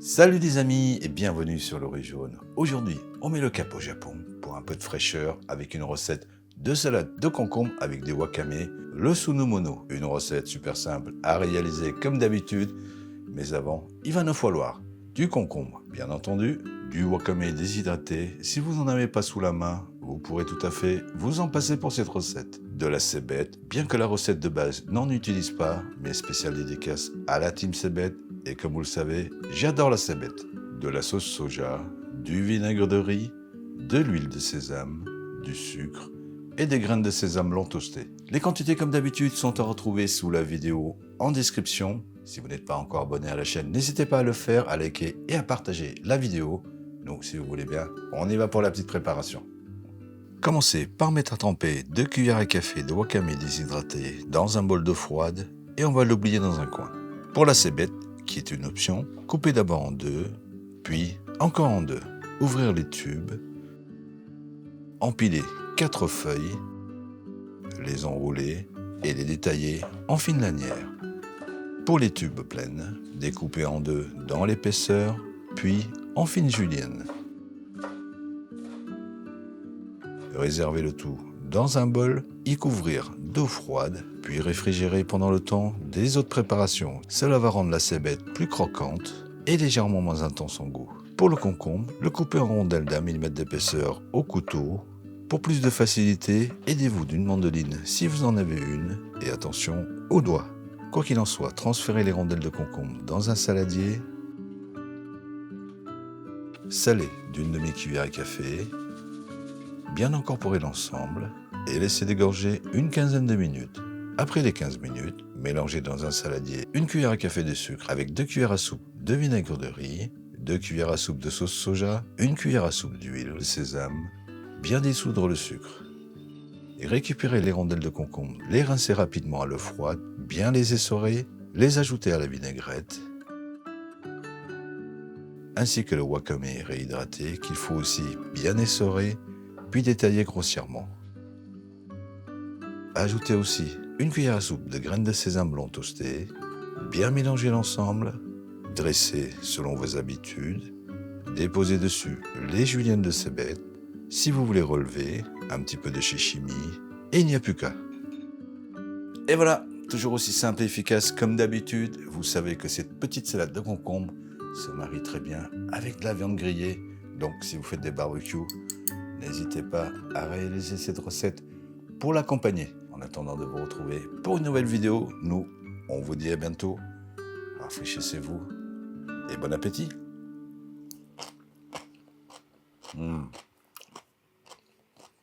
Salut les amis et bienvenue sur l'Orée Jaune. Aujourd'hui, on met le cap au Japon pour un peu de fraîcheur avec une recette de salade de concombre avec des wakame, le sunumono, une recette super simple à réaliser comme d'habitude. Mais avant, il va nous falloir du concombre, bien entendu, du wakame déshydraté. Si vous n'en avez pas sous la main, vous pourrez tout à fait vous en passer pour cette recette. De la cébette, bien que la recette de base n'en utilise pas, mais spéciale dédicace à la team cébette. Et comme vous le savez, j'adore la cébette. De la sauce soja, du vinaigre de riz, de l'huile de sésame, du sucre et des graines de sésame blanc toastées. Les quantités comme d'habitude sont à retrouver sous la vidéo en description. Si vous n'êtes pas encore abonné à la chaîne, n'hésitez pas à le faire, à liker et à partager la vidéo. Donc si vous voulez bien, on y va pour la petite préparation. Commencez par mettre à tremper 2 cuillères à café de wakame déshydraté dans un bol d'eau froide et on va l'oublier dans un coin. Pour la cébette, qui est une option, coupez d'abord en deux, puis encore en deux. Ouvrir les tubes, empiler 4 feuilles, les enrouler et les détailler en fines lanières. Pour les tubes pleines, découper en deux dans l'épaisseur, puis en fines juliennes. Réserver le tout dans un bol, y couvrir d'eau froide, puis réfrigérer pendant le temps des autres préparations. Cela va rendre la cébette plus croquante et légèrement moins intense en goût. Pour le concombre, le couper en rondelles d'1 mm d'épaisseur au couteau. Pour plus de facilité, aidez-vous d'une mandoline si vous en avez une, et attention aux doigts. Quoi qu'il en soit, transférez les rondelles de concombre dans un saladier. Salez d'une demi-cuillère à café. Bien incorporer l'ensemble et laisser dégorger une quinzaine de minutes. Après les 15 minutes, mélangez dans un saladier 1 cuillère à café de sucre avec 2 cuillères à soupe de vinaigre de riz, 2 cuillères à soupe de sauce soja, 1 cuillère à soupe d'huile de sésame, bien dissoudre le sucre. Et récupérer les rondelles de concombre, les rincer rapidement à l'eau froide, bien les essorer, les ajouter à la vinaigrette, ainsi que le wakame réhydraté qu'il faut aussi bien essorer, puis détailler grossièrement. Ajoutez aussi 1 cuillère à soupe de graines de sésame blanc toastées, bien mélanger l'ensemble, dresser selon vos habitudes, déposer dessus les juliennes de cébette, si vous voulez relever, un petit peu de shichimi, et il n'y a plus qu'à. Et voilà, toujours aussi simple et efficace comme d'habitude, vous savez que cette petite salade de concombre se marie très bien avec de la viande grillée, donc si vous faites des barbecues, n'hésitez pas à réaliser cette recette pour l'accompagner. En attendant de vous retrouver pour une nouvelle vidéo, nous, on vous dit à bientôt. Rafraîchissez-vous et bon appétit.